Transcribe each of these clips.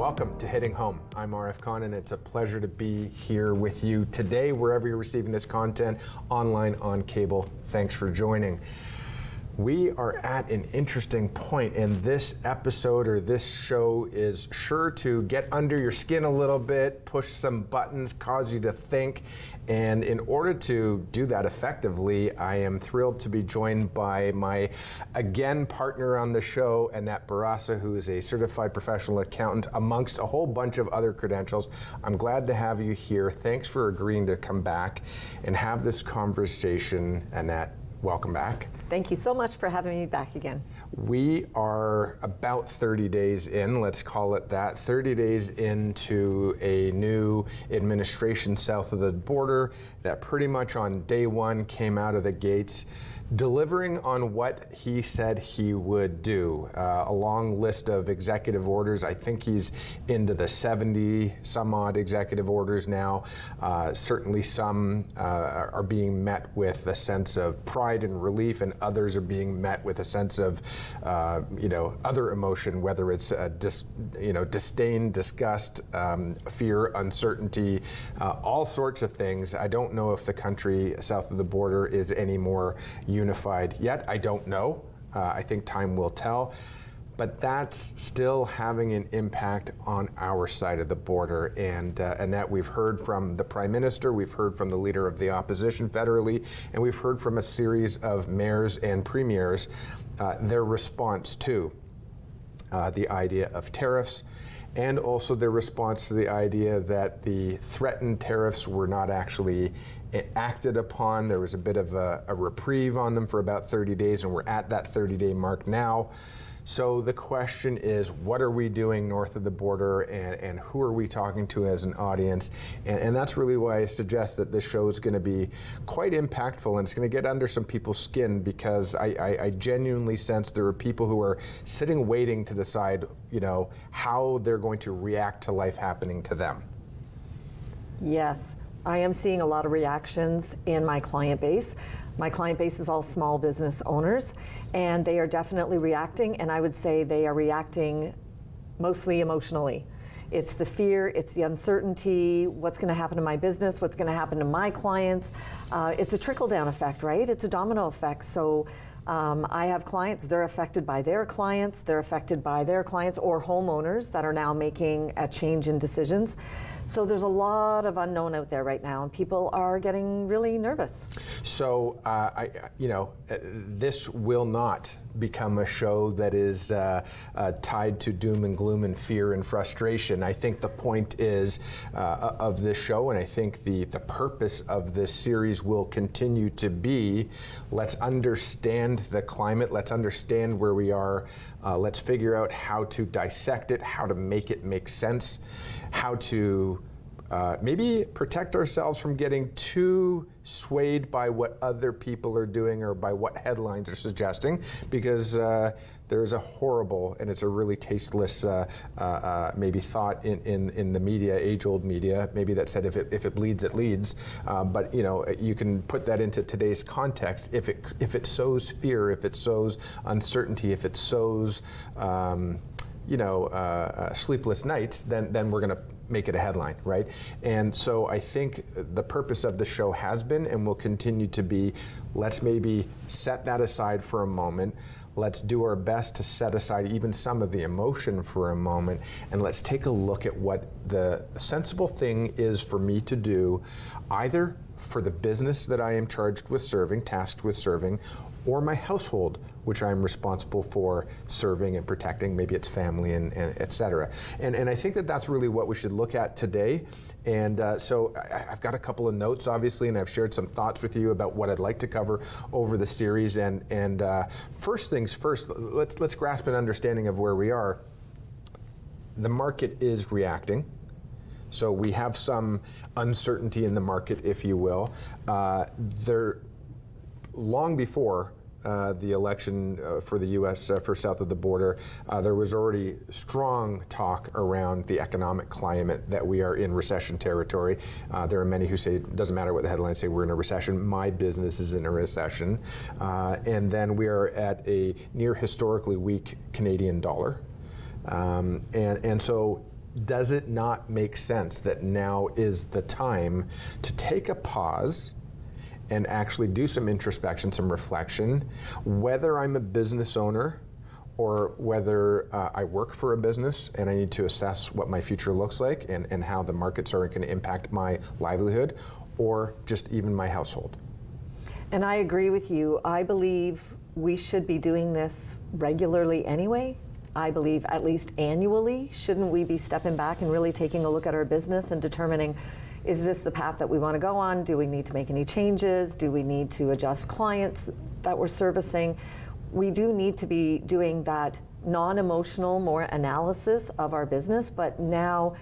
Welcome to Hitting Home. I'm Arif and it's a pleasure to be here with you today, wherever you're receiving this content, online, on cable. Thanks for joining. We are at an interesting point, and this episode or this show is sure to get under your skin a little bit, push some buttons, cause you to think. And in order to do that effectively, I am thrilled to be joined by my, again, partner on the show, Annette Barassa, who is a certified professional accountant, amongst a whole bunch of other credentials. I'm glad to have you here. Thanks for agreeing to come back and have this conversation, Annette. Welcome back. Thank you so much for having me back again. We are about 30 days in, let's call it that, 30 days into a new administration south of the border that pretty much on day one came out of the gates delivering on what he said he would do. A long list of executive orders. I think he's into the 70 some odd executive orders now. Certainly some are being met with a sense of pride and relief, and others are being met with a sense of other emotion, whether it's disdain, disgust, fear, uncertainty, all sorts of things. I don't know if the country south of the border is any more unified yet. I don't know. I think time will tell. But that's still having an impact on our side of the border. And Annette, we've heard from the Prime Minister, we've heard from the Leader of the Opposition federally, and we've heard from a series of mayors and premiers their response to the idea of tariffs, and also their response to the idea that the threatened tariffs were not actually acted upon. There was a bit of a reprieve on them for about 30 days, and we're at that 30-day mark now. So the question is, what are we doing north of the border, and who are we talking to as an audience? And that's really why I suggest that this show is going to be quite impactful, and it's going to get under some people's skin, because I genuinely sense there are people who are sitting waiting to decide, how they're going to react to life happening to them. Yes, I am seeing a lot of reactions in my client base. My client base is all small business owners, and they are definitely reacting, and I would say they are reacting mostly emotionally. It's the fear, it's the uncertainty, what's going to happen to my business, what's going to happen to my clients. It's a trickle-down effect, right? It's a domino effect. So I have clients, they're affected by their clients, they're affected by their clients or homeowners that are now making a change in decisions. So there's a lot of unknown out there right now, and people are getting really nervous. So, this will not become a show that is tied to doom and gloom and fear and frustration. I think the point is of this show, and I think the purpose of this series will continue to be, let's understand the climate, let's understand where we are, let's figure out how to dissect it, how to make it make sense, how to maybe protect ourselves from getting too swayed by what other people are doing or by what headlines are suggesting, because there's a horrible, and it's a really tasteless maybe thought in the media, age-old media, maybe that said if it bleeds, it leads. But you can put that into today's context. If it sows fear, if it sows uncertainty, if it sows sleepless nights, then we're going to make it a headline, right? And so I think the purpose of the show has been and will continue to be, let's maybe set that aside for a moment. Let's do our best to set aside even some of the emotion for a moment, and let's take a look at what the sensible thing is for me to do, either for the business that I am tasked with serving, or my household, which I'm responsible for serving and protecting. Maybe it's family and et cetera. And I think that's really what we should look at today. And so I've got a couple of notes, obviously, and I've shared some thoughts with you about what I'd like to cover over the series. And first things first, let's grasp an understanding of where we are. The market is reacting. So we have some uncertainty in the market, if you will. Long before the election for the U.S. For south of the border, there was already strong talk around the economic climate that we are in recession territory. There are many who say it doesn't matter what the headlines say, we're in a recession. My business is in a recession. And then we are at a near historically weak Canadian dollar. And so does it not make sense that now is the time to take a pause and actually do some introspection, some reflection, whether I'm a business owner or whether I work for a business and I need to assess what my future looks like and how the markets are going to impact my livelihood, or just even my household. And I agree with you. I believe we should be doing this regularly anyway. I believe at least annually, shouldn't we be stepping back and really taking a look at our business and determining, is this the path that we want to go on? Do we need to make any changes? Do we need to adjust clients that we're servicing? We do need to be doing that non-emotional, more analysis of our business, but now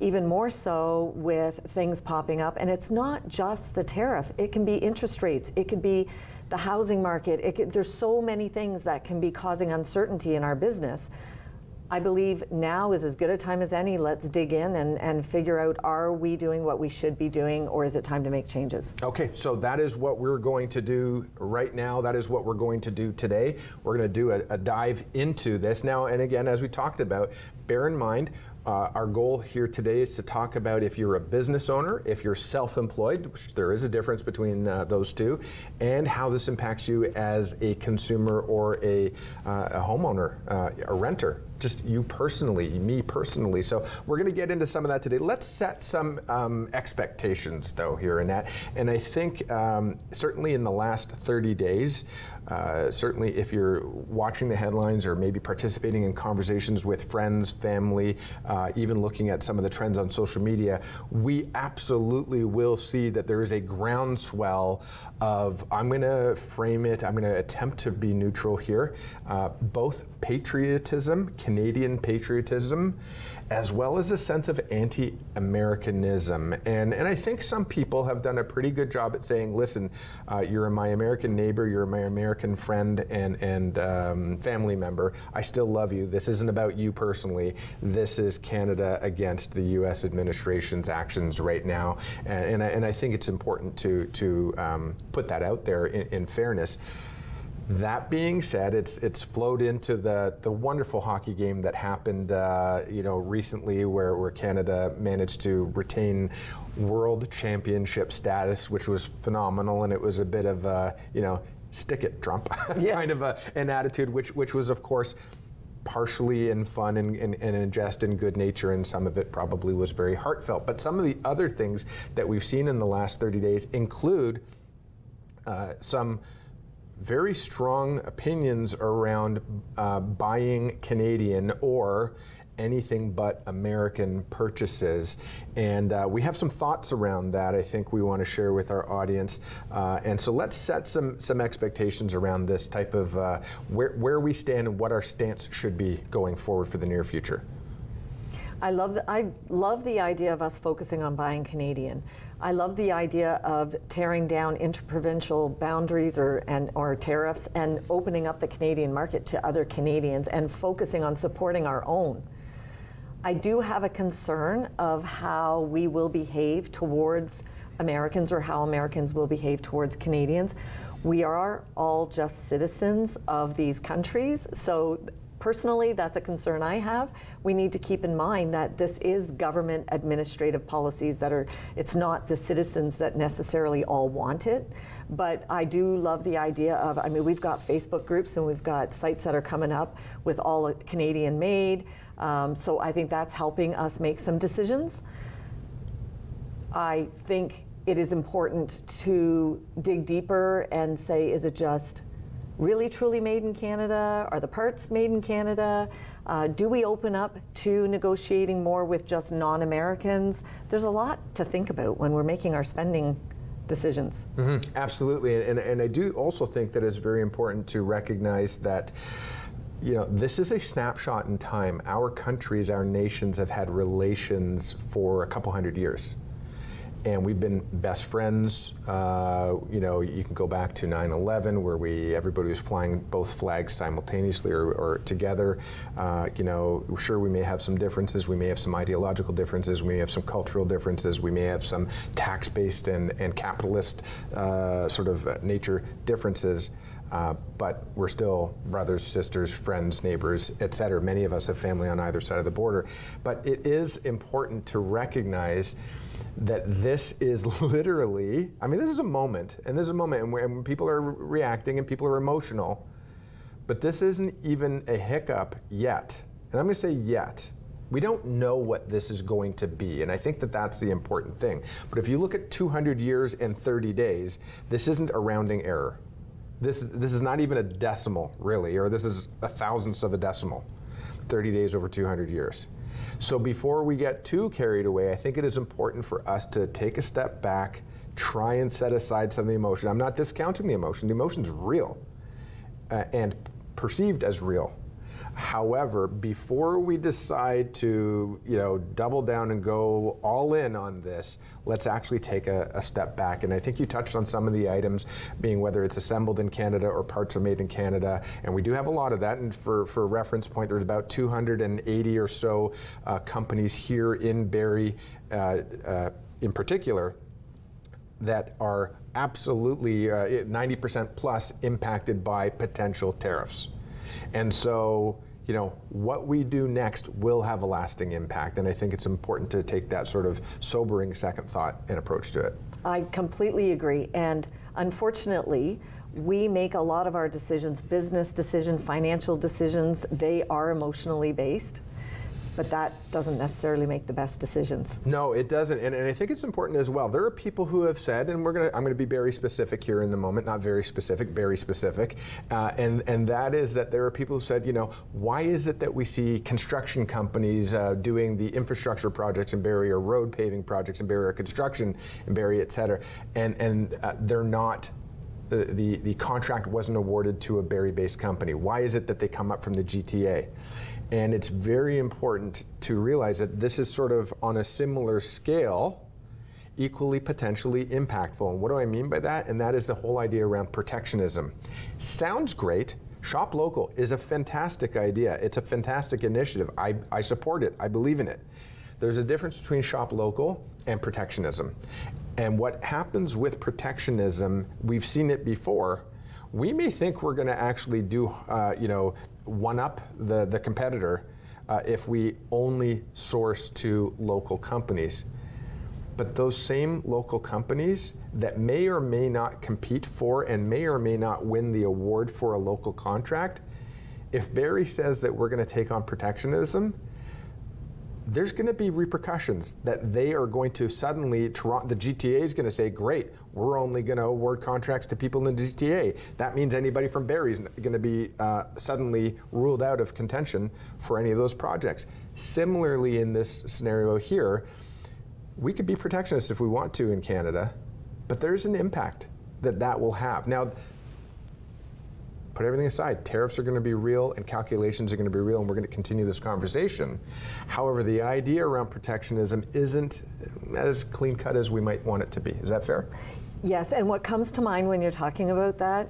even more so with things popping up. And it's not just the tariff. It can be interest rates. It could be the housing market. There's so many things that can be causing uncertainty in our business. I believe now is as good a time as any. Let's dig in and figure out, are we doing what we should be doing, or is it time to make changes? Okay, so that is what we're going to do right now. That is what we're going to do today. We're going to do a dive into this now. And again, as we talked about, bear in mind, our goal here today is to talk about if you're a business owner, if you're self-employed, which there is a difference between those two, and how this impacts you as a consumer or a homeowner, a renter. Just you personally, me personally. So we're going to get into some of that today. Let's set some expectations, though, here, Annette. And I think certainly in the last 30 days, certainly if you're watching the headlines or maybe participating in conversations with friends, family, even looking at some of the trends on social media, we absolutely will see that there is a groundswell of, I'm going to frame it, I'm going to attempt to be neutral here, both patriotism, Canadian patriotism, as well as a sense of anti-Americanism. And I think some people have done a pretty good job at saying, listen, you're my American neighbor, you're my American friend and family member. I still love you. This isn't about you personally. This is Canada against the U.S. administration's actions right now. And I think it's important to put that out there in fairness. That being said, it's flowed into the wonderful hockey game that happened recently where Canada managed to retain world championship status, which was phenomenal, and it was a bit of stick it, Trump, yes. kind of an attitude, which was of course partially in fun and in jest and good nature, and some of it probably was very heartfelt. But some of the other things that we've seen in the last 30 days include some very strong opinions around buying Canadian or anything but American purchases. And we have some thoughts around that I think we want to share with our audience. And so let's set some expectations around this type of where we stand and what our stance should be going forward for the near future. I love the idea of us focusing on buying Canadian. I love the idea of tearing down interprovincial boundaries or tariffs and opening up the Canadian market to other Canadians and focusing on supporting our own. I do have a concern of how we will behave towards Americans or how Americans will behave towards Canadians. We are all just citizens of these countries, so personally, that's a concern I have. We need to keep in mind that this is government administrative policies it's not the citizens that necessarily all want it. But I do love the idea of, we've got Facebook groups and we've got sites that are coming up with all Canadian made. So I think that's helping us make some decisions. I think it is important to dig deeper and say, is it just really truly made in Canada? Are the parts made in Canada? Do we open up to negotiating more with just non-Americans? There's a lot to think about when we're making our spending decisions. Mm-hmm. Absolutely, and I do also think that it's very important to recognize that this is a snapshot in time. Our countries, our nations have had relations for a couple hundred years. And we've been best friends. You can go back to 9/11, where everybody was flying both flags simultaneously or together. Sure, we may have some differences. We may have some ideological differences. We may have some cultural differences. We may have some tax-based and capitalist sort of nature differences. but we're still brothers, sisters, friends, neighbors, et cetera. Many of us have family on either side of the border. But it is important to recognize that this is literally, I mean, this is a moment, and this is a moment when people are reacting and people are emotional, but this isn't even a hiccup yet. And I'm going to say yet. We don't know what this is going to be, and I think that that's the important thing. But if you look at 200 years and 30 days, this isn't a rounding error. This is not even a decimal, really, or this is a thousandth of a decimal, 30 days over 200 years. So before we get too carried away, I think it is important for us to take a step back, try and set aside some of the emotion. I'm not discounting the emotion. The emotion's real and perceived as real. However, before we decide to, double down and go all in on this, let's actually take a step back. And I think you touched on some of the items, being whether it's assembled in Canada or parts are made in Canada. And we do have a lot of that. And for a reference point, there's about 280 or so companies here in Barrie, in particular, that are absolutely 90% plus impacted by potential tariffs. And so, what we do next will have a lasting impact. And I think it's important to take that sort of sobering second thought and approach to it. I completely agree. And unfortunately, we make a lot of our decisions, business decisions, financial decisions, they are emotionally based. But that doesn't necessarily make the best decisions. No, it doesn't, and I think it's important as well. There are people who have said, and I'm going to be very specific here in the moment, not very specific, very specific, and that is that there are people who said, why is it that we see construction companies doing the infrastructure projects in Barrie or road paving projects in Barrie or construction in Barrie, et cetera, and they're not. The contract wasn't awarded to a Barrie-based company. Why is it that they come up from the GTA? And it's very important to realize that this is sort of on a similar scale, equally potentially impactful. And what do I mean by that? And that is the whole idea around protectionism. Sounds great. Shop local is a fantastic idea. It's a fantastic initiative. I support it. I believe in it. There's a difference between shop local and protectionism. And what happens with protectionism, we've seen it before. We may think we're going to actually do, one up the competitor if we only source to local companies. But those same local companies that may or may not compete for and may or may not win the award for a local contract, if Barrie says that we're going to take on protectionism, there's going to be repercussions that they are going to suddenly, the GTA is going to say, great, we're only going to award contracts to people in the GTA. That means anybody from Barrie is going to be suddenly ruled out of contention for any of those projects. Similarly, in this scenario here, we could be protectionist if we want to in Canada, but there's an impact that will have. Now, put everything aside, tariffs are going to be real and calculations are going to be real, and we're going to continue this conversation. However, the idea around protectionism isn't as clean cut as we might want it to be. Is that fair? Yes, and what comes to mind when you're talking about that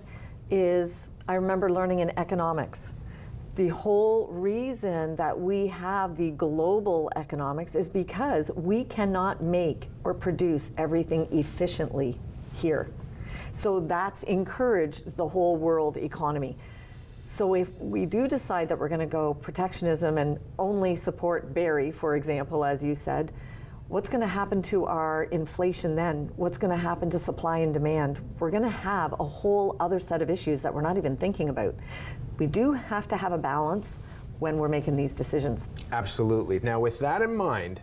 is, I remember learning in economics, the whole reason that we have the global economics is because we cannot make or produce everything efficiently here. So that's encouraged the whole world economy. So if we do decide that we're going to go protectionism and only support Barrie, for example, as you said, what's going to happen to our inflation then? What's going to happen to supply and demand? We're going to have a whole other set of issues that we're not even thinking about. We do have to have a balance when we're making these decisions. Absolutely. Now, with that in mind,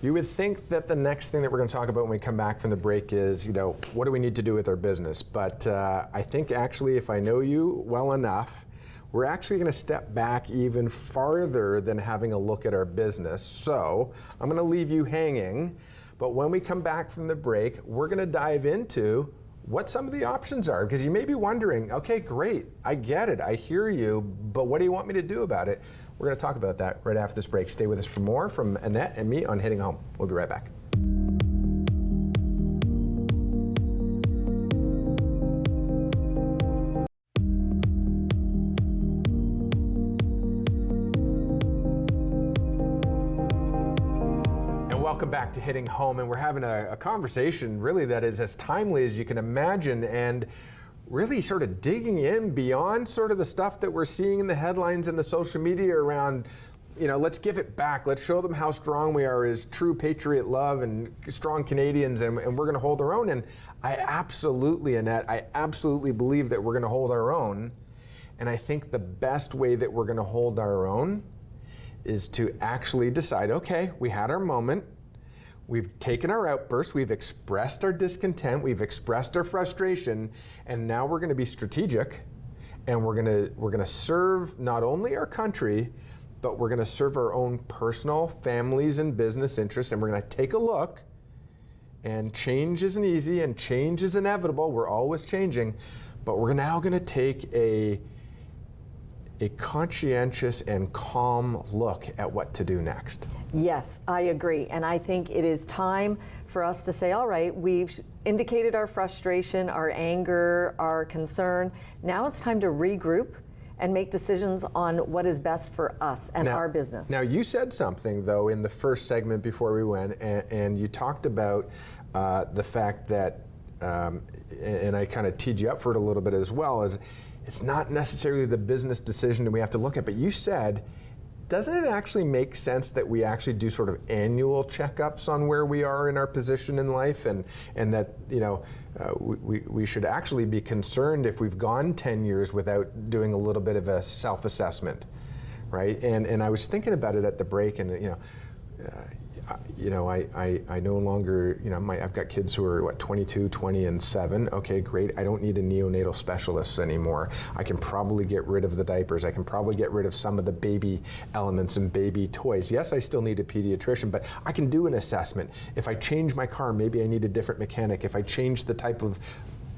you would think that the next thing that we're going to talk about when we come back from the break is, what do we need to do with our business? But I think actually, if I know you well enough, we're actually going to step back even farther than having a look at our business. So I'm going to leave you hanging, but when we come back from the break, we're going to dive into what some of the options are, because you may be wondering, okay, great, I get it, I hear you, but what do you want me to do about it? We're going to talk about that right after this break. Stay with us for more from Annette and me on Hitting Home. We'll be right back. Welcome back to Hitting Home, and we're having a conversation really that is as timely as you can imagine, and really sort of digging in beyond sort of the stuff that we're seeing in the headlines and the social media around, let's give it back. Let's show them how strong we are as true patriot love and strong Canadians, and we're going to hold our own. And Annette, I absolutely believe that we're going to hold our own. And I think the best way that we're going to hold our own is to actually decide, okay, we had our moment. We've taken our outbursts, we've expressed our discontent, we've expressed our frustration, and now we're going to be strategic, and we're going to serve not only our country, but we're going to serve our own personal, families, and business interests, and we're going to take a look. And change isn't easy, and change is inevitable. We're always changing, but we're now going to take a conscientious and calm look at what to do next. Yes, I agree. And I think it is time for us to say, all right, we've indicated our frustration, our anger, our concern. Now it's time to regroup and make decisions on what is best for us and our business. Now, you said something, though, in the first segment before we went, and you talked about the fact that, and I kind of teed you up for it a little bit as well, is it's not necessarily the business decision that we have to look at, but you said, doesn't it actually make sense that we actually do sort of annual checkups on where we are in our position in life, and that we should actually be concerned if we've gone 10 years without doing a little bit of a self-assessment, right? And I was thinking about it at the break, and I no longer, I've got kids who are 22, 20, and 7. Okay, great. I don't need a neonatal specialist anymore. I can probably get rid of the diapers. I can probably get rid of some of the baby elements and baby toys. Yes, I still need a pediatrician, but I can do an assessment. If I change my car, maybe I need a different mechanic. If I change the type of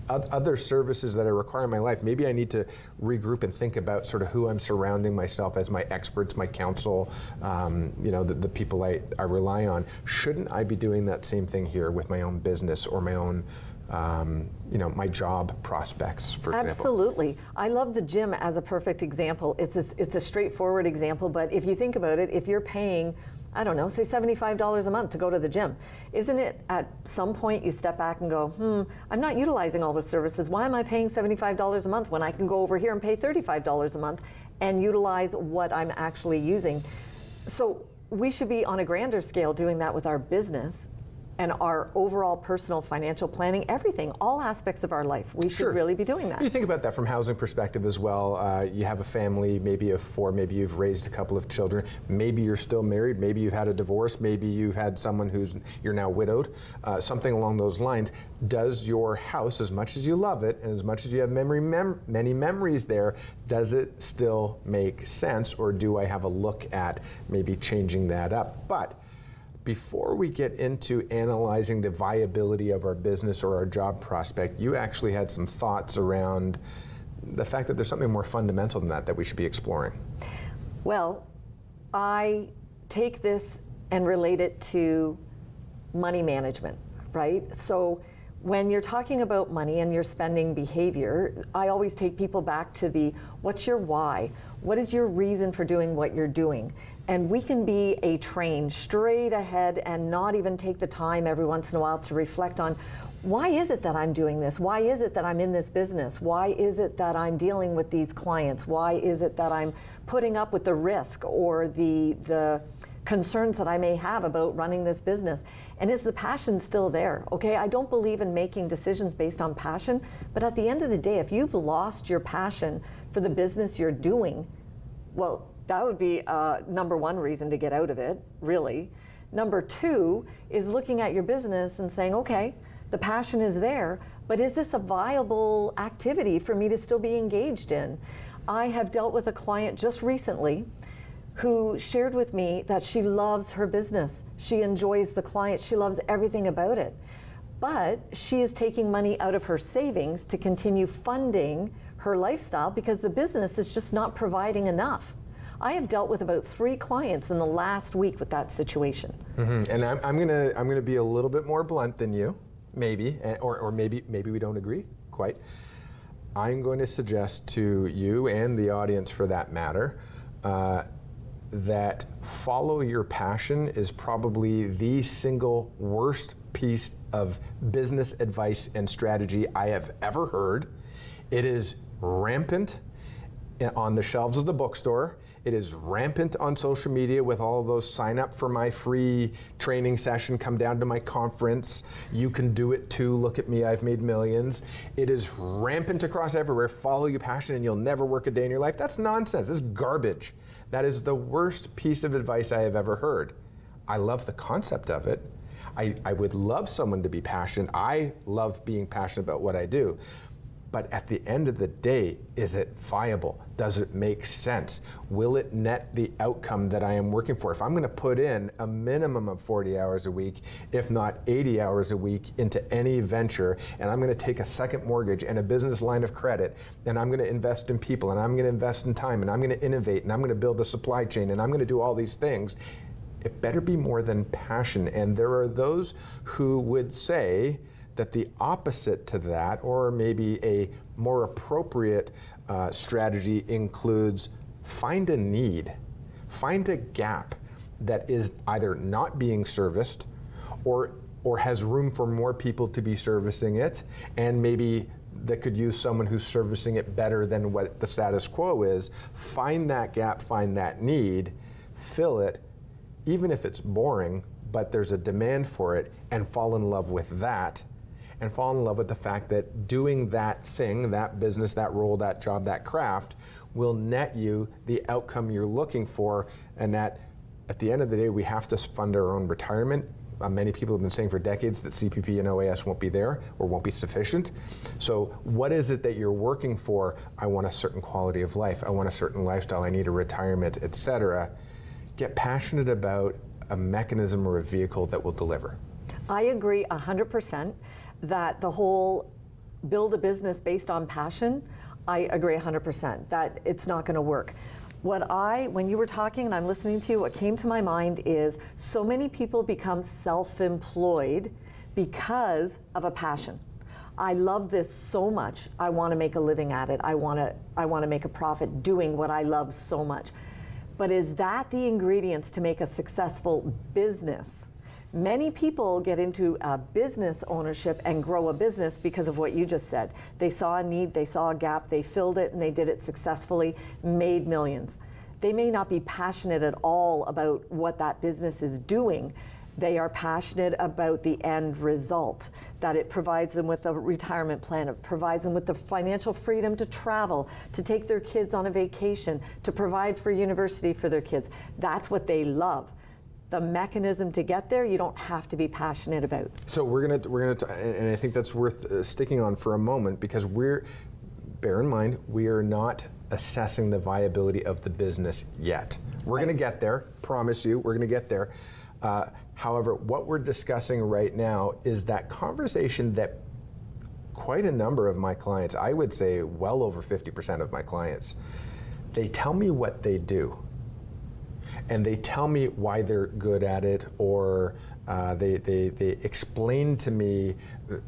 other services that I require in my life, maybe I need to regroup and think about sort of who I'm surrounding myself as my experts, my counsel, the people I rely on. Shouldn't I be doing that same thing here with my own business or my own, my job prospects, for example? Absolutely. I love the gym as a perfect example. It's a straightforward example, but if you think about it, if you're paying, I don't know, say $75 a month to go to the gym, isn't it at some point you step back and go, I'm not utilizing all the services. Why am I paying $75 a month when I can go over here and pay $35 a month and utilize what I'm actually using? So we should be on a grander scale doing that with our business and our overall personal financial planning, everything, all aspects of our life. We should really be doing that. You think about that from housing perspective as well. You have a family, maybe of 4, maybe you've raised a couple of children, maybe you're still married, maybe you've had a divorce, maybe you've had someone you're now widowed, something along those lines. Does your house, as much as you love it, and as much as you have many memories there, does it still make sense, or do I have a look at maybe changing that up? But before we get into analyzing the viability of our business or our job prospect, you actually had some thoughts around the fact that there's something more fundamental than that we should be exploring. Well, I take this and relate it to money management, right? So when you're talking about money and your spending behavior, I always take people back to what's your why? What is your reason for doing what you're doing? And we can be a train straight ahead and not even take the time every once in a while to reflect on, why is it that I'm doing this? Why is it that I'm in this business? Why is it that I'm dealing with these clients? Why is it that I'm putting up with the risk or the concerns that I may have about running this business? And is the passion still there? Okay, I don't believe in making decisions based on passion, but at the end of the day, if you've lost your passion for the business you're doing, well, that would be number one reason to get out of it, really. Number two is looking at your business and saying, okay, the passion is there, but is this a viable activity for me to still be engaged in? I have dealt with a client just recently who shared with me that she loves her business. She enjoys the client. She loves everything about it. But she is taking money out of her savings to continue funding her lifestyle because the business is just not providing enough. I have dealt with about 3 clients in the last week with that situation. Mm-hmm. And I'm gonna be a little bit more blunt than you, maybe, or maybe we don't agree quite. I'm going to suggest to you and the audience, for that matter, that follow your passion is probably the single worst piece of business advice and strategy I have ever heard. It is rampant on the shelves of the bookstore. It is rampant on social media with all of those sign up for my free training session, come down to my conference. You can do it too. Look at me, I've made millions. It is rampant across everywhere. Follow your passion and you'll never work a day in your life. That's nonsense. This is garbage. That is the worst piece of advice I have ever heard. I love the concept of it. I would love someone to be passionate. I love being passionate about what I do. But at the end of the day, is it viable? Does it make sense? Will it net the outcome that I am working for? If I'm going to put in a minimum of 40 hours a week, if not 80 hours a week into any venture, and I'm going to take a second mortgage and a business line of credit, and I'm going to invest in people, and I'm going to invest in time, and I'm going to innovate, and I'm going to build a supply chain, and I'm going to do all these things, it better be more than passion. And there are those who would say that the opposite to that, or maybe a more appropriate strategy, includes find a need, find a gap that is either not being serviced or has room for more people to be servicing it, and maybe that could use someone who's servicing it better than what the status quo is. Find that gap, find that need, fill it, even if it's boring, but there's a demand for it, and fall in love with that. And fall in love with the fact that doing that thing, that business, that role, that job, that craft will net you the outcome you're looking for, and that at the end of the day, we have to fund our own retirement. Many people have been saying for decades that CPP and OAS won't be there or won't be sufficient. So what is it that you're working for? I want a certain quality of life. I want a certain lifestyle. I need a retirement, etc. Get passionate about a mechanism or a vehicle that will deliver. I agree 100%. That the whole build a business based on passion, I agree 100% that it's not going to work. When you were talking and I'm listening to you, what came to my mind is so many people become self-employed because of a passion. I love this so much. I want to make a living at it. I want to make a profit doing what I love so much. But is that the ingredients to make a successful business? Many people get into business ownership and grow a business because of what you just said. They saw a need, they saw a gap, they filled it, and they did it successfully, made millions. They may not be passionate at all about what that business is doing. They are passionate about the end result, that it provides them with a retirement plan, it provides them with the financial freedom to travel, to take their kids on a vacation, to provide for university for their kids. That's what they love. The mechanism to get there, you don't have to be passionate about. So we're gonna, and I think that's worth sticking on for a moment, because bear in mind, we are not assessing the viability of the business yet. We're gonna get there, promise you, we're gonna get there. However, what we're discussing right now is that conversation that quite a number of my clients, I would say well over 50% of my clients, they tell me what they do. And they tell me why they're good at it, or they explain to me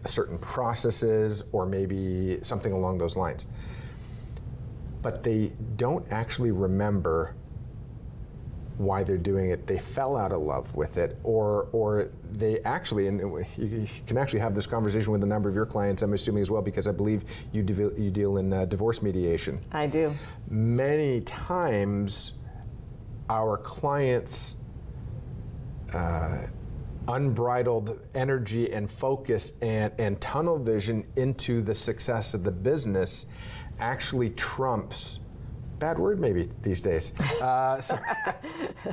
certain processes, or maybe something along those lines. But they don't actually remember why they're doing it. They fell out of love with it, or they actually, and you can actually have this conversation with a number of your clients, I'm assuming as well, because I believe you deal in divorce mediation. I do. Many times, our clients' unbridled energy and focus and tunnel vision into the success of the business actually trumps, bad word maybe these days, so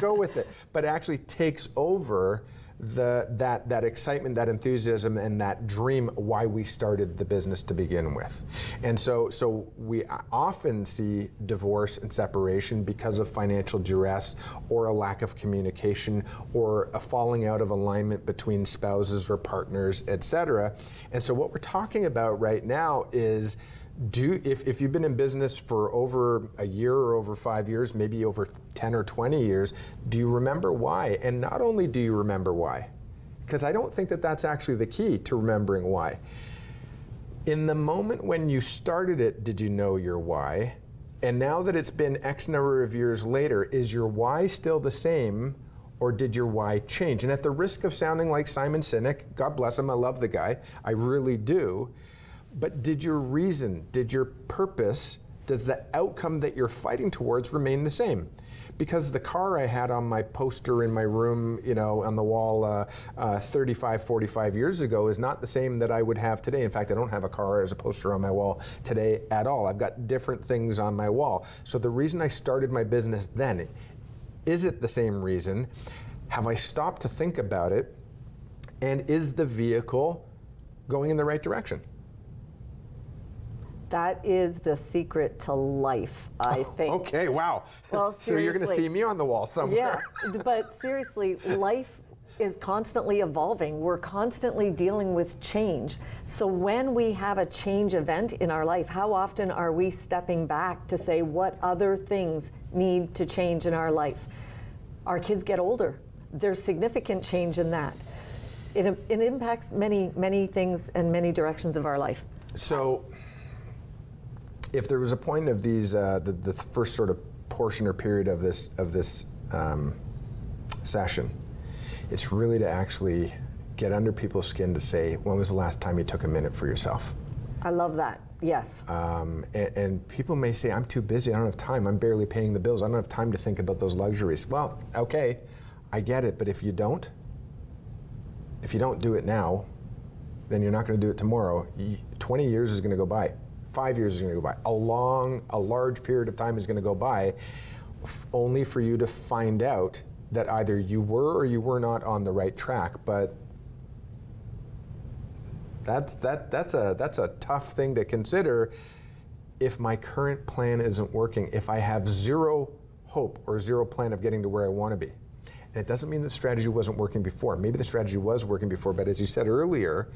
go with it, but actually takes over that excitement, that enthusiasm, and that dream why we started the business to begin with. And so we often see divorce and separation because of financial duress, or a lack of communication, or a falling out of alignment between spouses or partners, etc. And so what we're talking about right now is, if you've been in business for over a year or over 5 years, maybe over 10 or 20 years, do you remember why? And not only do you remember why, because I don't think that that's actually the key to remembering why. In the moment when you started it, did you know your why? And now that it's been X number of years later, is your why still the same, or did your why change? And at the risk of sounding like Simon Sinek, God bless him, I love the guy, I really do. But did your reason, did your purpose, does the outcome that you're fighting towards remain the same? Because the car I had on my poster in my room, on the wall 35, 45 years ago is not the same that I would have today. In fact, I don't have a car as a poster on my wall today at all. I've got different things on my wall. So the reason I started my business then, is it the same reason? Have I stopped to think about it? And is the vehicle going in the right direction? That is the secret to life, I think. Okay, wow. Well, so you're going to see me on the wall somewhere. Yeah, but seriously, life is constantly evolving. We're constantly dealing with change. So when we have a change event in our life, how often are we stepping back to say what other things need to change in our life? Our kids get older. There's significant change in that. It impacts many, many things and many directions of our life. So if there was a point of these, the first sort of portion or period of this session, it's really to actually get under people's skin to say, when was the last time you took a minute for yourself? I love that, yes. And people may say, I'm too busy, I don't have time, I'm barely paying the bills, I don't have time to think about those luxuries. Well, okay, I get it, but if you don't do it now, then you're not going to do it tomorrow. 20 years is going to go by. 5 years is going to go by. A large period of time is going to go by, only for you to find out that either you were or you were not on the right track. But that's a tough thing to consider. If my current plan isn't working, if I have zero hope or zero plan of getting to where I want to be. And it doesn't mean the strategy wasn't working before. Maybe the strategy was working before, but as you said earlier,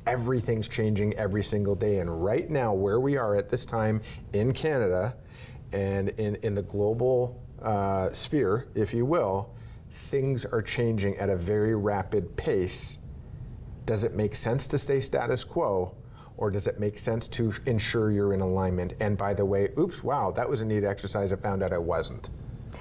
everything's changing every single day. And right now, where we are at this time in Canada and in the global sphere, if you will, things are changing at a very rapid pace. Does it make sense to stay status quo, or does it make sense to ensure you're in alignment? And by the way, oops, wow, that was a neat exercise. I found out I wasn't.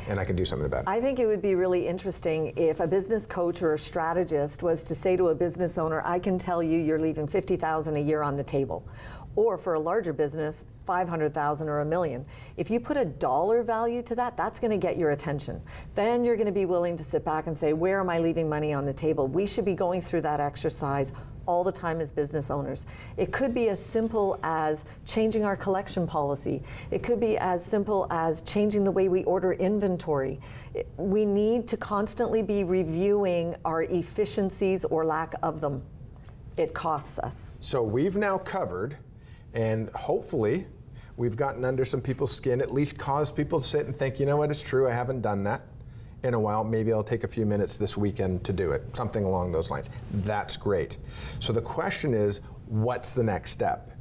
And I can do something about it. I think it would be really interesting if a business coach or a strategist was to say to a business owner, I can tell you you're leaving $50,000 a year on the table. Or for a larger business, $500,000 or $1 million. If you put a dollar value to that, that's going to get your attention. Then you're going to be willing to sit back and say, where am I leaving money on the table? We should be going through that exercise all the time as business owners. It could be as simple as changing our collection policy. It could be as simple as changing the way we order inventory. We need to constantly be reviewing our efficiencies or lack of them. It costs us. So we've now covered, and hopefully we've gotten under some people's skin, at least caused people to sit and think, you know what, it's true, I haven't done that in a while. Maybe I'll take a few minutes this weekend to do it. Something along those lines. That's great. So the question is, what's the next step?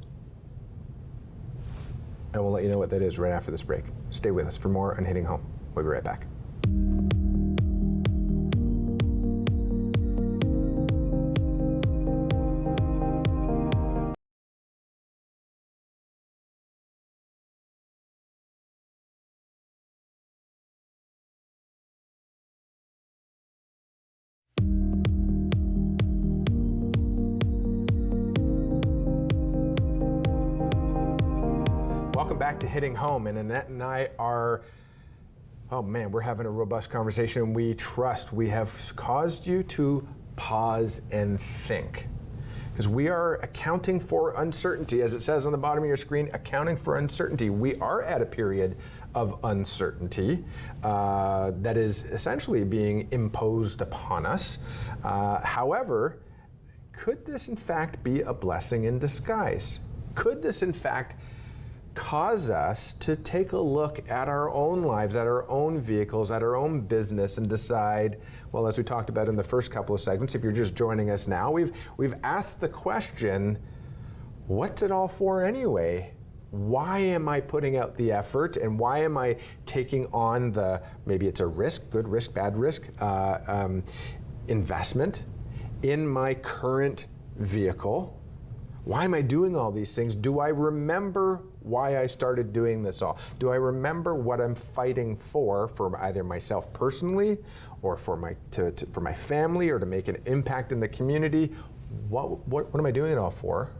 And we'll let you know what that is right after this break. Stay with us for more on Hitting Home. We'll be right back. Welcome back to Hitting Home, and Annette and I are, oh man, we're having a robust conversation. We trust we have caused you to pause and think, because we are accounting for uncertainty, as it says on the bottom of your screen, accounting for uncertainty. We are at a period of uncertainty that is essentially being imposed upon us. However, could this in fact be a blessing in disguise? Could this in fact cause us to take a look at our own lives, at our own vehicles, at our own business, and decide, well, as we talked about in the first couple of segments, if you're just joining us now, we've asked the question, what's it all for anyway? Why am I putting out the effort, and why am I taking on the, maybe it's a risk, good risk, bad risk, investment in my current vehicle? Why am I doing all these things? Do I remember why I started doing this all? Do I remember what I'm fighting for either myself personally, or for my family, or to make an impact in the community? What am I doing it all for?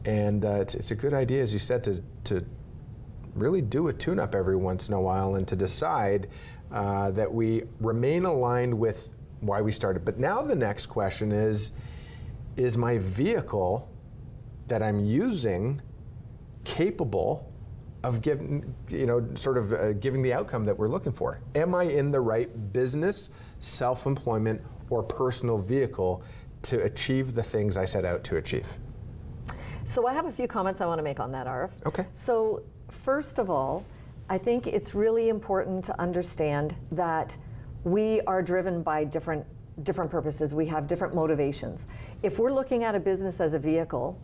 And it's a good idea, as you said, to really do a tune-up every once in a while and to decide that we remain aligned with why we started. But now the next question is my vehicle that I'm using capable of giving, giving the outcome that we're looking for? Am I in the right business, self-employment, or personal vehicle to achieve the things I set out to achieve? So I have a few comments I want to make on that, Arif. Okay. So first of all, I think it's really important to understand that we are driven by different purposes. We have different motivations. If we're looking at a business as a vehicle,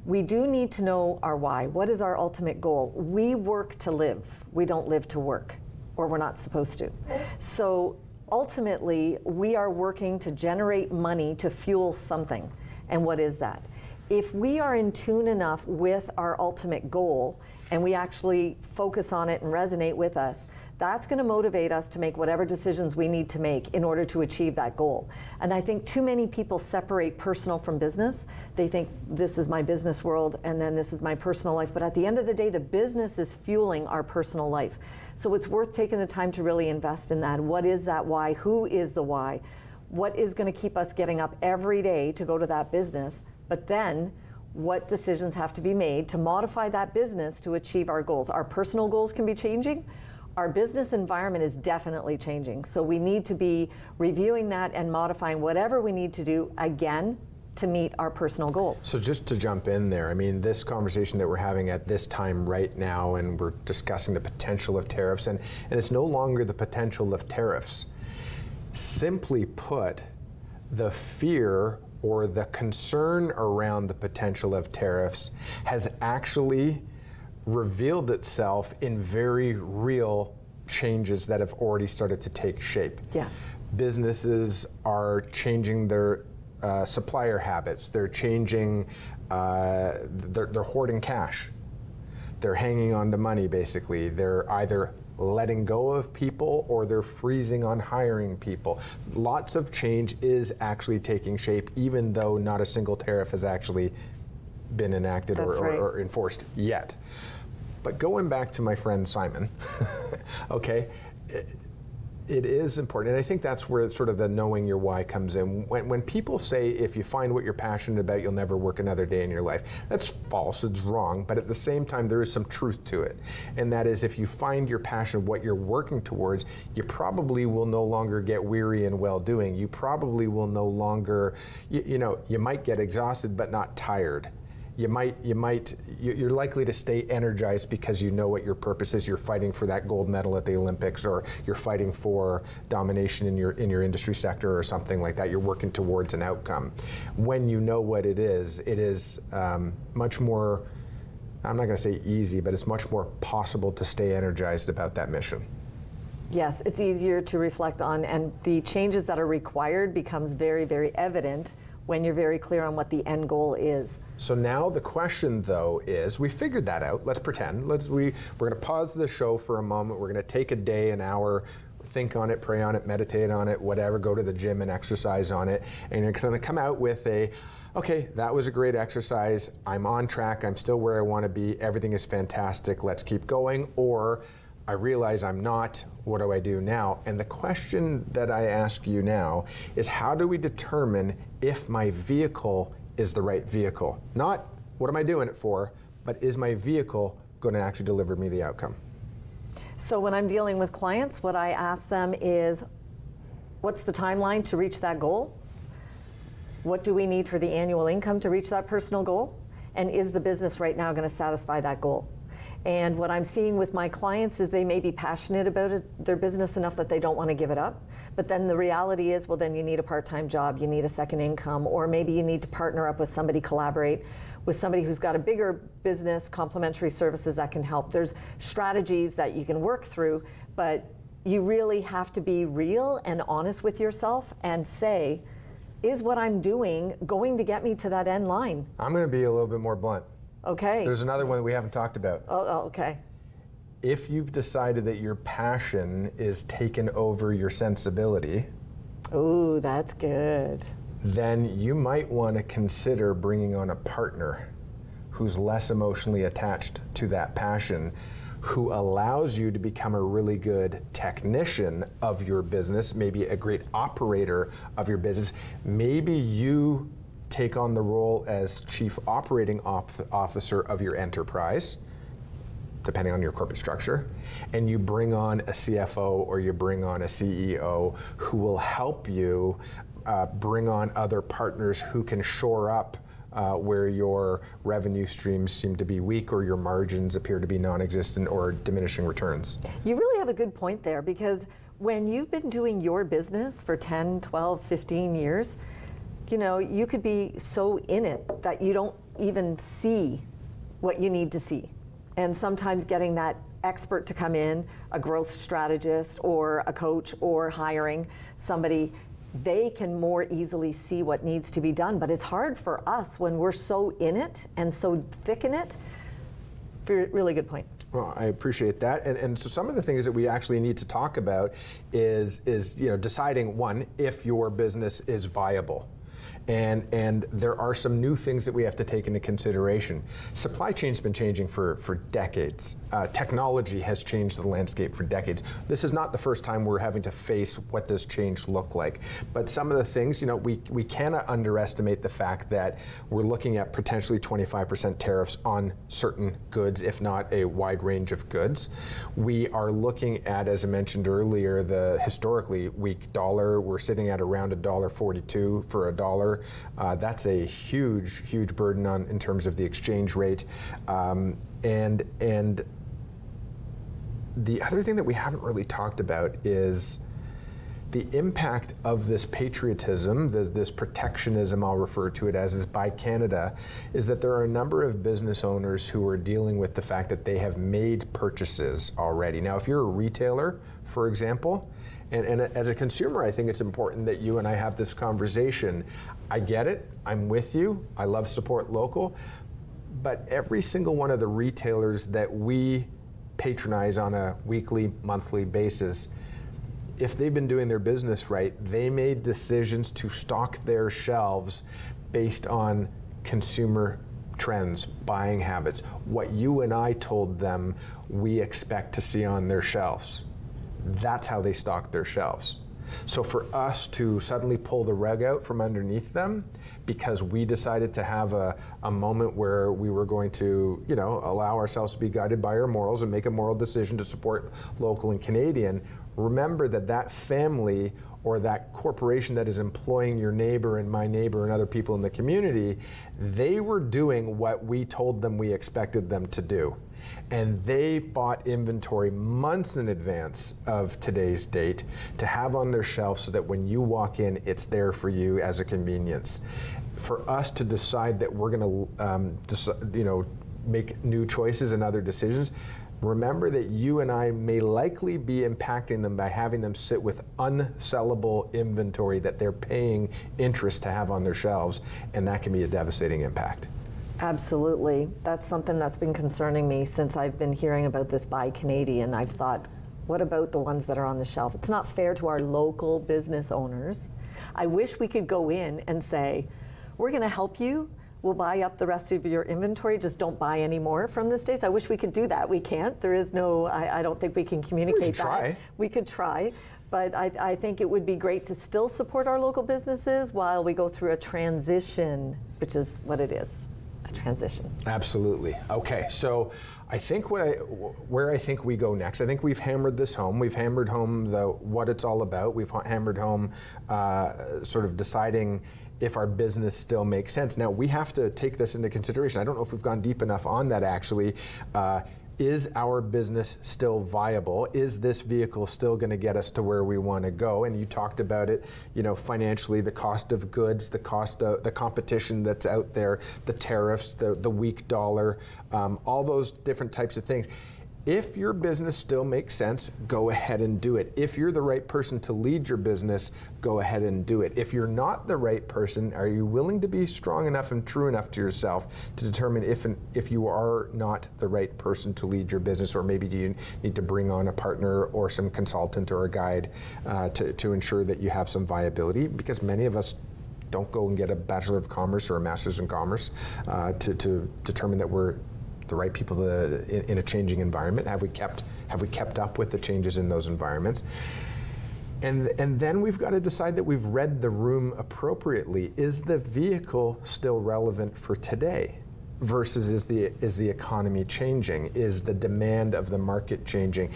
we do need to know our why. What is our ultimate goal? We work to live. We don't live to work, or we're not supposed to. So ultimately, we are working to generate money to fuel something. And what is that? If we are in tune enough with our ultimate goal, and we actually focus on it and resonate with us, that's going to motivate us to make whatever decisions we need to make in order to achieve that goal. And I think too many people separate personal from business. They think this is my business world and then this is my personal life. But at the end of the day, the business is fueling our personal life. So it's worth taking the time to really invest in that. What is that why? Who is the why? What is going to keep us getting up every day to go to that business? But then, what decisions have to be made to modify that business to achieve our goals? Our personal goals can be changing. Our business environment is definitely changing. So we need to be reviewing that and modifying whatever we need to do, again, to meet our personal goals. So just to jump in there, I mean, this conversation that we're having at this time right now, and we're discussing the potential of tariffs, and it's no longer the potential of tariffs. Simply put, the fear or the concern around the potential of tariffs has actually revealed itself in very real changes that have already started to take shape. Yes. Businesses are changing their supplier habits. They're changing, they're hoarding cash. They're hanging on to money, basically. They're either letting go of people or they're freezing on hiring people. Lots of change is actually taking shape, even though not a single tariff has actually been enacted or enforced yet. But going back to my friend Simon, okay, it is important, and I think that's where sort of the knowing your why comes in. When people say, if you find what you're passionate about, you'll never work another day in your life, that's false, it's wrong, but at the same time, there is some truth to it. And that is, if you find your passion of what you're working towards, you probably will no longer get weary in well-doing. You probably will no longer, you might get exhausted, but not tired. You're likely to stay energized because you know what your purpose is. You're fighting for that gold medal at the Olympics, or you're fighting for domination in your industry sector or something like that. You're working towards an outcome. When you know what it is much more, I'm not going to say easy, but it's much more possible to stay energized about that mission. Yes, it's easier to reflect on, and the changes that are required becomes very, very evident when you're very clear on what the end goal is. So now the question, though, is, we figured that out. Let's pretend. We're going to pause the show for a moment. We're going to take a day, an hour, think on it, pray on it, meditate on it, whatever, go to the gym and exercise on it. And you're going to come out with okay, that was a great exercise. I'm on track. I'm still where I want to be. Everything is fantastic. Let's keep going. Or I realize I'm not. What do I do now? And the question that I ask you now is, how do we determine if my vehicle is the right vehicle? Not what am I doing it for, but is my vehicle going to actually deliver me the outcome? So when I'm dealing with clients, what I ask them is, what's the timeline to reach that goal? What do we need for the annual income to reach that personal goal? And is the business right now going to satisfy that goal? And what I'm seeing with my clients is they may be passionate about their business enough that they don't want to give it up. But then the reality is, well, then you need a part-time job, you need a second income, or maybe you need to partner up with somebody, collaborate with somebody who's got a bigger business, complementary services that can help. There's strategies that you can work through, but you really have to be real and honest with yourself and say, is what I'm doing going to get me to that end line? I'm going to be a little bit more blunt. Okay. There's another one that we haven't talked about. Oh, okay. If you've decided that your passion is taken over your sensibility, ooh, that's good. then you might want to consider bringing on a partner who's less emotionally attached to that passion, who allows you to become a really good technician of your business, maybe a great operator of your business. Maybe you take on the role as chief operating officer of your enterprise, depending on your corporate structure, and you bring on a CFO or you bring on a CEO who will help you bring on other partners who can shore up where your revenue streams seem to be weak or your margins appear to be non-existent or diminishing returns. You really have a good point there, because when you've been doing your business for 10, 12, 15 years, you know, you could be so in it that you don't even see what you need to see. And sometimes getting that expert to come in, a growth strategist or a coach, or hiring somebody, they can more easily see what needs to be done. But it's hard for us when we're so in it and so thick in it. Really good point. Well, I appreciate that. And so some of the things that we actually need to talk about is deciding, one, if your business is viable. And there are some new things that we have to take into consideration. Supply chain's been changing for decades. Technology has changed the landscape for decades. This is not the first time we're having to face what does change look like. But some of the things, we cannot underestimate the fact that we're looking at potentially 25% tariffs on certain goods, if not a wide range of goods. We are looking at, as I mentioned earlier, the historically weak dollar. We're sitting at around $1.42 for a dollar. That's a huge burden in terms of the exchange rate. And the other thing that we haven't really talked about is the impact of this patriotism, this protectionism, I'll refer to it as, is by Canada, is that there are a number of business owners who are dealing with the fact that they have made purchases already. Now, if you're a retailer, for example, and as a consumer, I think it's important that you and I have this conversation. I get it, I'm with you, I love support local, but every single one of the retailers that we patronize on a weekly, monthly basis, if they've been doing their business right, they made decisions to stock their shelves based on consumer trends, buying habits, what you and I told them we expect to see on their shelves. That's how they stock their shelves. So for us to suddenly pull the rug out from underneath them because we decided to have a moment where we were going to, allow ourselves to be guided by our morals and make a moral decision to support local and Canadian, remember that family or that corporation that is employing your neighbor and my neighbor and other people in the community, they were doing what we told them we expected them to do. And they bought inventory months in advance of today's date to have on their shelf so that when you walk in, it's there for you as a convenience. For us to decide that we're going to, make new choices and other decisions, remember that you and I may likely be impacting them by having them sit with unsellable inventory that they're paying interest to have on their shelves, and that can be a devastating impact. Absolutely. That's something that's been concerning me since I've been hearing about this Buy Canadian. I've thought, what about the ones that are on the shelf? It's not fair to our local business owners. I wish we could go in and say, we're going to help you. We'll buy up the rest of your inventory. Just don't buy any more from the States. I wish we could do that. We can't. There is no, I don't think we can communicate that. We could try. But I think it would be great to still support our local businesses while we go through a transition, which is what it is. A transition. Absolutely. Okay, so I think where I think we go next, I think we've hammered this home. We've hammered home what it's all about. We've hammered home sort of deciding if our business still makes sense. Now, we have to take this into consideration. I don't know if we've gone deep enough on that actually. Is our business still viable? Is this vehicle still going to get us to where we want to go? And you talked about it, financially, the cost of goods, the cost of the competition that's out there, the tariffs, the weak dollar, all those different types of things. If your business still makes sense, go ahead and do it. If you're the right person to lead your business, go ahead and do it. If you're not the right person, are you willing to be strong enough and true enough to yourself to determine if you are not the right person to lead your business, or maybe do you need to bring on a partner or some consultant or a guide to ensure that you have some viability? Because many of us Don't go and get a Bachelor of Commerce or a Master's in Commerce to determine that we're the right people in a changing environment. Have we kept up with the changes in those environments? And then we've got to decide that we've read the room appropriately. Is the vehicle still relevant for today? Versus is the economy changing? Is the demand of the market changing?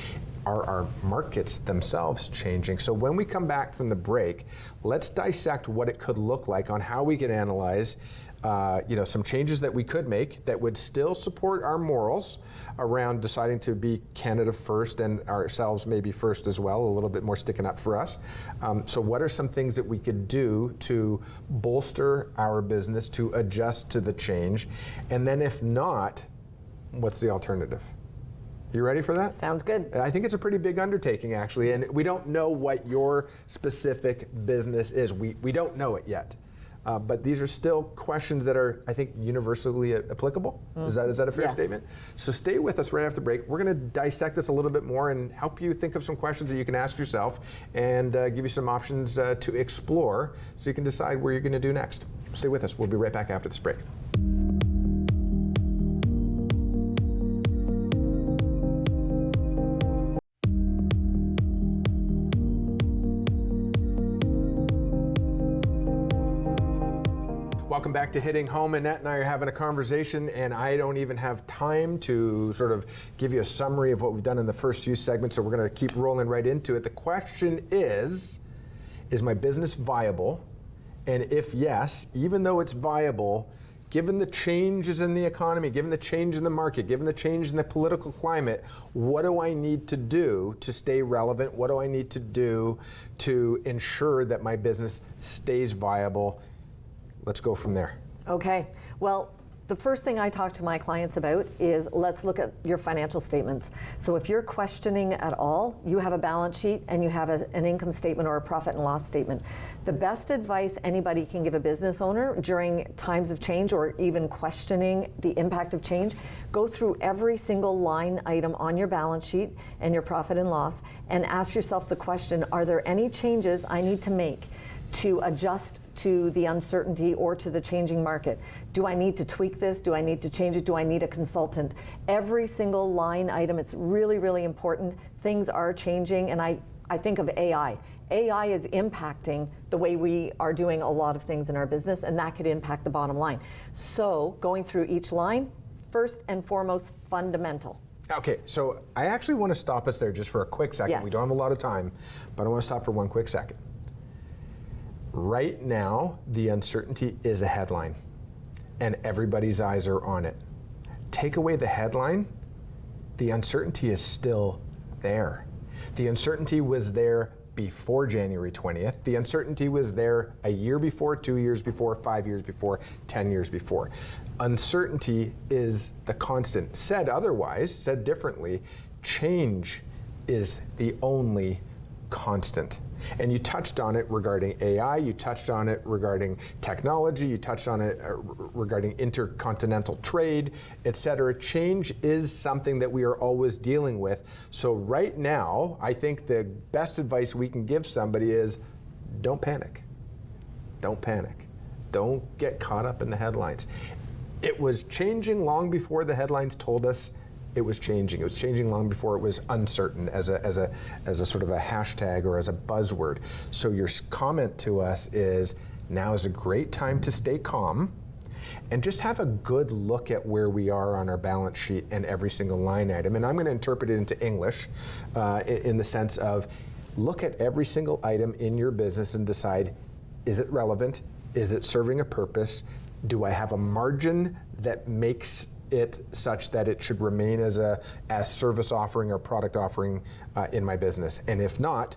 Are our markets themselves changing? So when we come back from the break, let's dissect what it could look like on how we can analyze some changes that we could make that would still support our morals around deciding to be Canada first and ourselves maybe first as well, a little bit more sticking up for us. So what are some things that we could do to bolster our business, to adjust to the change? And then if not, what's the alternative? You ready for that? Sounds good. I think it's a pretty big undertaking, actually, and we don't know what your specific business is. We don't know it yet. But these are still questions that are, I think, universally applicable. Is that a fair statement? So stay with us right after the break. We're going to dissect this a little bit more and help you think of some questions that you can ask yourself and give you some options to explore so you can decide where you're going to do next. Stay with us. We'll be right back after this break. Welcome back to Hitting Home. Annette and I are having a conversation, and I don't even have time to sort of give you a summary of what we've done in the first few segments, so we're going to keep rolling right into it. The question is my business viable? And if yes, even though it's viable, given the changes in the economy, given the change in the market, given the change in the political climate, what do I need to do to stay relevant? What do I need to do to ensure that my business stays viable? Let's go from there. Okay. Well, the first thing I talk to my clients about is let's look at your financial statements. So if you're questioning at all, you have a balance sheet and you have an income statement or a profit and loss statement. The best advice anybody can give a business owner during times of change or even questioning the impact of change, go through every single line item on your balance sheet and your profit and loss and ask yourself the question, are there any changes I need to make to adjust to the uncertainty or to the changing market? Do I need to tweak this? Do I need to change it? Do I need a consultant? Every single line item, it's really, really important. Things are changing, and I think of AI. AI is impacting the way we are doing a lot of things in our business, and that could impact the bottom line. So going through each line, first and foremost, fundamental. Okay, so I actually want to stop us there just for a quick second. Yes. We don't have a lot of time, but I want to stop for one quick second. Right now, the uncertainty is a headline, and everybody's eyes are on it. Take away the headline, the uncertainty is still there. The uncertainty was there before January 20th. The uncertainty was there a year before, 2 years before, 5 years before, 10 years before. Uncertainty is the constant. Said otherwise, said differently, change is the only constant. And you touched on it regarding AI, you touched on it regarding technology, you touched on it regarding intercontinental trade, et cetera. Change is something that we are always dealing with. So right now, I think the best advice we can give somebody is don't panic. Don't panic. Don't get caught up in the headlines. It was changing long before the headlines told us it was changing. It was changing long before it was uncertain as a sort of a hashtag or as a buzzword. So your comment to us is now is a great time to stay calm and just have a good look at where we are on our balance sheet and every single line item. And I'm going to interpret it into English in the sense of look at every single item in your business and decide, is it relevant? Is it serving a purpose? Do I have a margin that makes it such that it should remain as a service offering or product offering in my business? And if not,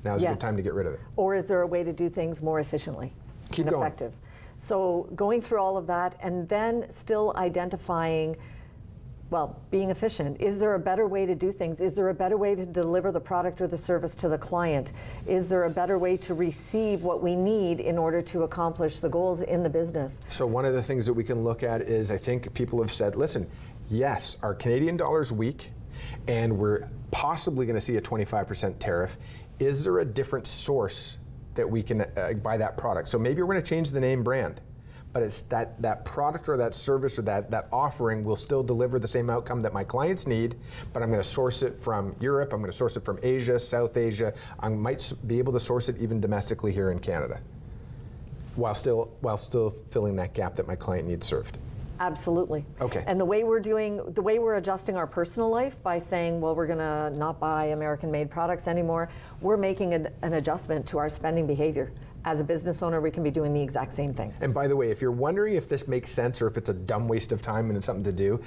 now's a good time to get rid of it. Or is there a way to do things more efficiently Keep and going. effective? So going through all of that and then still identifying, well, being efficient. Is there a better way to do things? Is there a better way to deliver the product or the service to the client? Is there a better way to receive what we need in order to accomplish the goals in the business? So one of the things that we can look at is, I think people have said, listen, yes, our Canadian dollar's weak, and we're possibly going to see a 25% tariff. Is there a different source that we can buy that product. So maybe we're going to change the name brand, but it's that product or that service or that offering will still deliver the same outcome that my clients need, but I'm going to source it from Europe, I'm going to source it from Asia, South Asia. I might be able to source it even domestically here in Canada, while still filling that gap that my client needs served. Absolutely. Okay. And the way we're adjusting our personal life by saying, well, we're going to not buy American-made products anymore, we're making an adjustment to our spending behavior. As a business owner, we can be doing the exact same thing. And by the way, if you're wondering if this makes sense or if it's a dumb waste of time and it's something to do,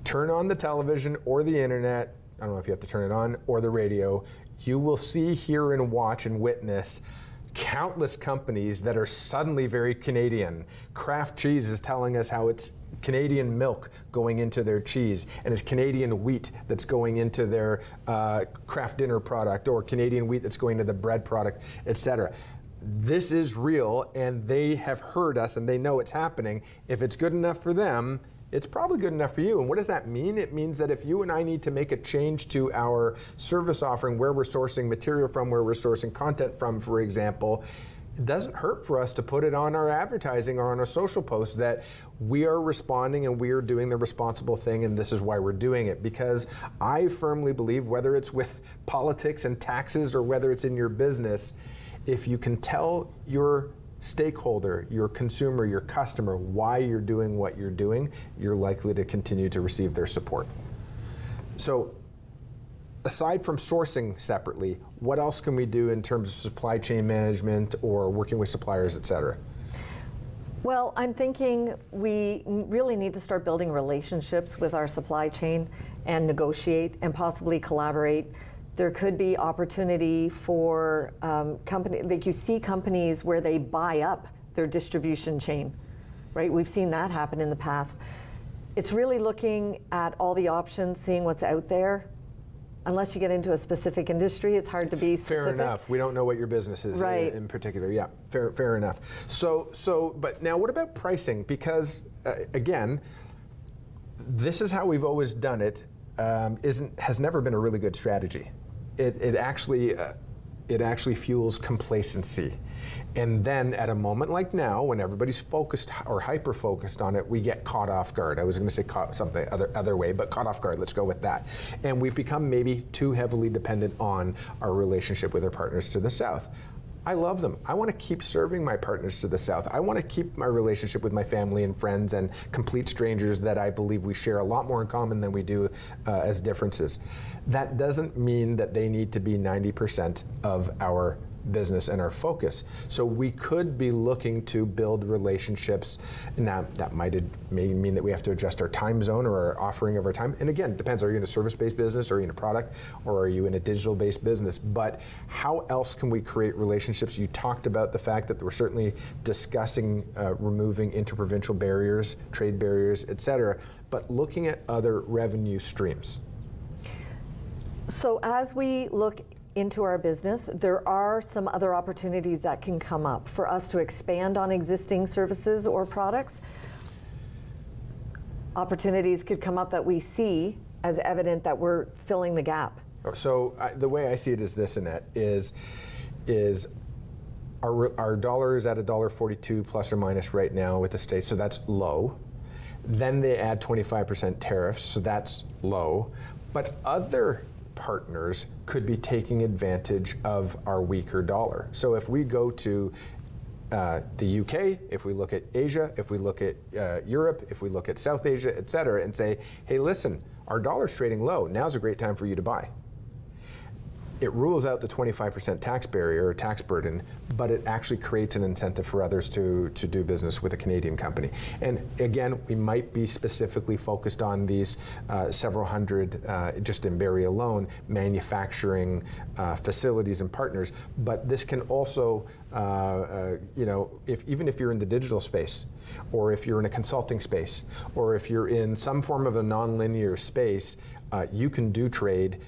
turn on the television or the internet, I don't know if you have to turn it on, or the radio. You will see, hear, and watch and witness countless companies that are suddenly very Canadian. Kraft Cheese is telling us how it's Canadian milk going into their cheese, and it's Canadian wheat that's going into their Kraft dinner product, or Canadian wheat that's going to the bread product, etc. This is real, and they have heard us, and they know it's happening. If it's good enough for them, it's probably good enough for you. And what does that mean? It means that if you and I need to make a change to our service offering, where we're sourcing material from, where we're sourcing content from, for example, it doesn't hurt for us to put it on our advertising or on our social posts that we are responding and we are doing the responsible thing, and this is why we're doing it. Because I firmly believe, whether it's with politics and taxes or whether it's in your business, if you can tell your stakeholder, your consumer, your customer, why you're doing what you're doing, you're likely to continue to receive their support. So, aside from sourcing separately, what else can we do in terms of supply chain management or working with suppliers, et cetera? Well, I'm thinking we really need to start building relationships with our supply chain and negotiate and possibly collaborate. There could be opportunity for companies, like you see companies where they buy up their distribution chain, right? We've seen that happen in the past. It's really looking at all the options, seeing what's out there. Unless you get into a specific industry, it's hard to be specific. Fair enough. We don't know what your business is right. in particular. Yeah, fair enough. But now what about pricing? Because again, this is how we've always done it. Has never been a really good strategy. It actually fuels complacency. And then at a moment like now, when everybody's focused or hyper-focused on it, we get caught off guard. I was going to say something other way, but caught off guard, let's go with that. And we've become maybe too heavily dependent on our relationship with our partners to the south. I love them. I want to keep serving my partners to the south. I want to keep my relationship with my family and friends and complete strangers that I believe we share a lot more in common than we do as differences. That doesn't mean that they need to be 90% of our business and our focus. So we could be looking to build relationships. Now that may mean that we have to adjust our time zone or our offering of our time. And again, it depends. Are you in a service-based business? Are you in a product? Or are you in a digital-based business? But how else can we create relationships? You talked about the fact that we're certainly discussing removing interprovincial barriers, trade barriers, et cetera, but looking at other revenue streams. So as we look into our business, there are some other opportunities that can come up for us to expand on existing services or products. Opportunities could come up that we see as evident that we're filling the gap. So the way I see it is this, Annette, is our dollar is at $1.42 plus or minus right now with the states, so that's low. Then they add 25% tariffs, so that's low. But other partners could be taking advantage of our weaker dollar. So if we go to the UK, if we look at Asia, if we look at Europe, if we look at South Asia, et cetera, and say, hey, listen, our dollar's trading low, now's a great time for you to buy. It rules out the 25% tax barrier or tax burden, but it actually creates an incentive for others to do business with a Canadian company. And again, we might be specifically focused on these several hundred, just in Barrie alone, manufacturing facilities and partners. But this can also, even if you're in the digital space, or if you're in a consulting space, or if you're in some form of a nonlinear space, you can do trade.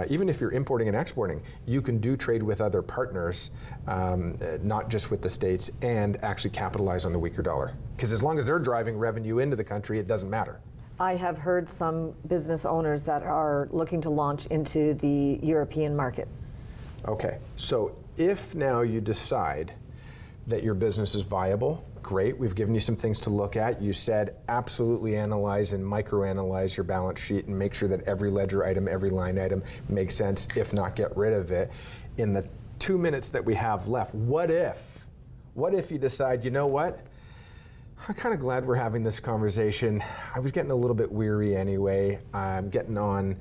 Even if you're importing and exporting, you can do trade with other partners, not just with the States, and actually capitalize on the weaker dollar. Because as long as they're driving revenue into the country, it doesn't matter. I have heard some business owners that are looking to launch into the European market. Okay, so if now you decide that your business is viable, great, we've given you some things to look at. You said absolutely analyze and microanalyze your balance sheet and make sure that every ledger item, every line item makes sense, if not get rid of it. In the 2 minutes that we have left, what if you decide, you know what? I'm kind of glad we're having this conversation. I was getting a little bit weary anyway. I'm getting on.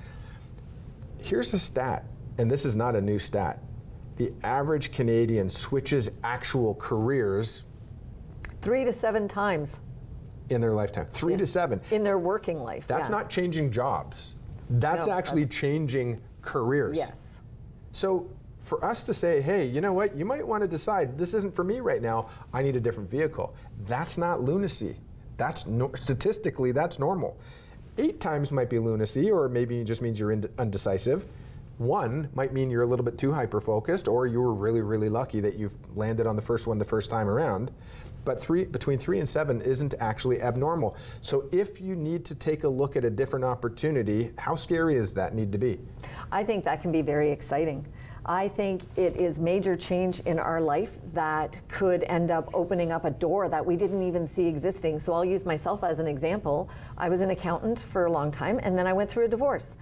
Here's a stat, and this is not a new stat. The average Canadian switches actual careers 3 to 7 times in their lifetime. 3 to 7. in their working life. That's not changing jobs. That's actually changing careers. Yes. So for us to say, hey, you know what, you might want to decide this isn't for me right now, I need a different vehicle. That's not lunacy. That's statistically, that's normal. 8 times might be lunacy, or maybe it just means you're undecisive. 1 might mean you're a little bit too hyper-focused, or you were really, really lucky that you've landed on the first one the first time around. But between 3 and 7 isn't actually abnormal. So if you need to take a look at a different opportunity, how scary does that need to be? I think that can be very exciting. I think it is major change in our life that could end up opening up a door that we didn't even see existing. So I'll use myself as an example. I was an accountant for a long time, and then I went through a divorce.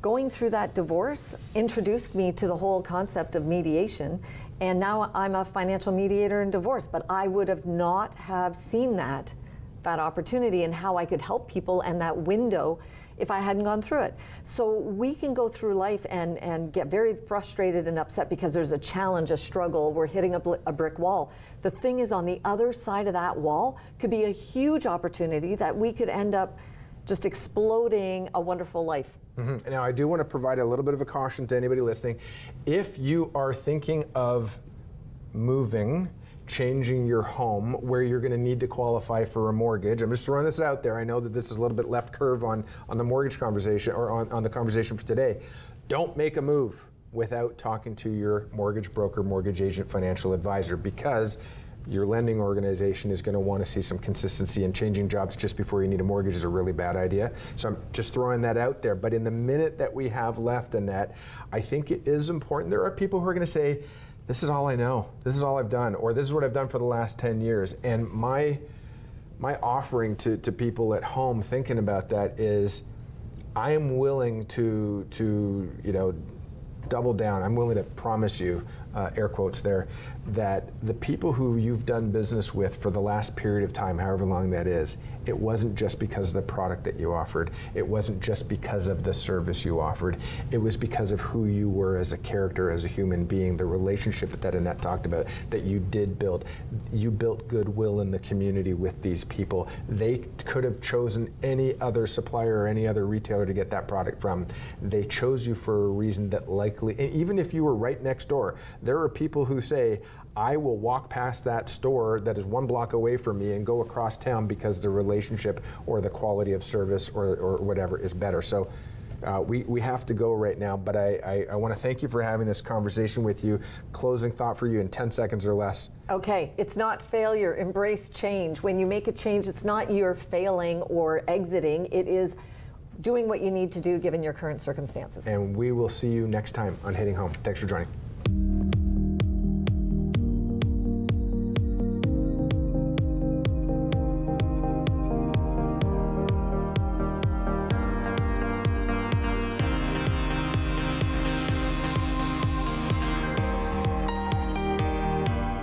Going through that divorce introduced me to the whole concept of mediation, and now I'm a financial mediator in divorce, but I would have not have seen that opportunity and how I could help people and that window if I hadn't gone through it. So we can go through life and get very frustrated and upset because there's a challenge, a struggle, we're hitting a brick wall. The thing is, on the other side of that wall could be a huge opportunity that we could end up just exploding a wonderful life. Mm-hmm. Now, I do want to provide a little bit of a caution to anybody listening. If you are thinking of moving, changing your home where you're going to need to qualify for a mortgage, I'm just throwing this out there. I know that this is a little bit left curve on the mortgage conversation, or on the conversation for today. Don't make a move without talking to your mortgage broker, mortgage agent, financial advisor, because your lending organization is going to want to see some consistency, and changing jobs just before you need a mortgage is a really bad idea. So I'm just throwing that out there. But in the minute that we have left, Annette, I think it is important. There are people who are going to say, this is all I know, this is all I've done, or this is what I've done for the last 10 years. And my offering to people at home thinking about that is, I am willing to double down. I'm willing to promise you, air quotes there, that the people who you've done business with for the last period of time, however long that is, it wasn't just because of the product that you offered. It wasn't just because of the service you offered. It was because of who you were as a character, as a human being, the relationship that Annette talked about that you did build. You built goodwill in the community with these people. They could have chosen any other supplier or any other retailer to get that product from. They chose you for a reason that likely, and even if you were right next door, there are people who say, I will walk past that store that is 1 block away from me and go across town because the relationship or the quality of service or whatever is better. So we have to go right now, but I want to thank you for having this conversation with you. Closing thought for you in 10 seconds or less. Okay, it's not failure. Embrace change. When you make a change, it's not you're failing or exiting. It is doing what you need to do given your current circumstances. And we will see you next time on Hitting Home. Thanks for joining.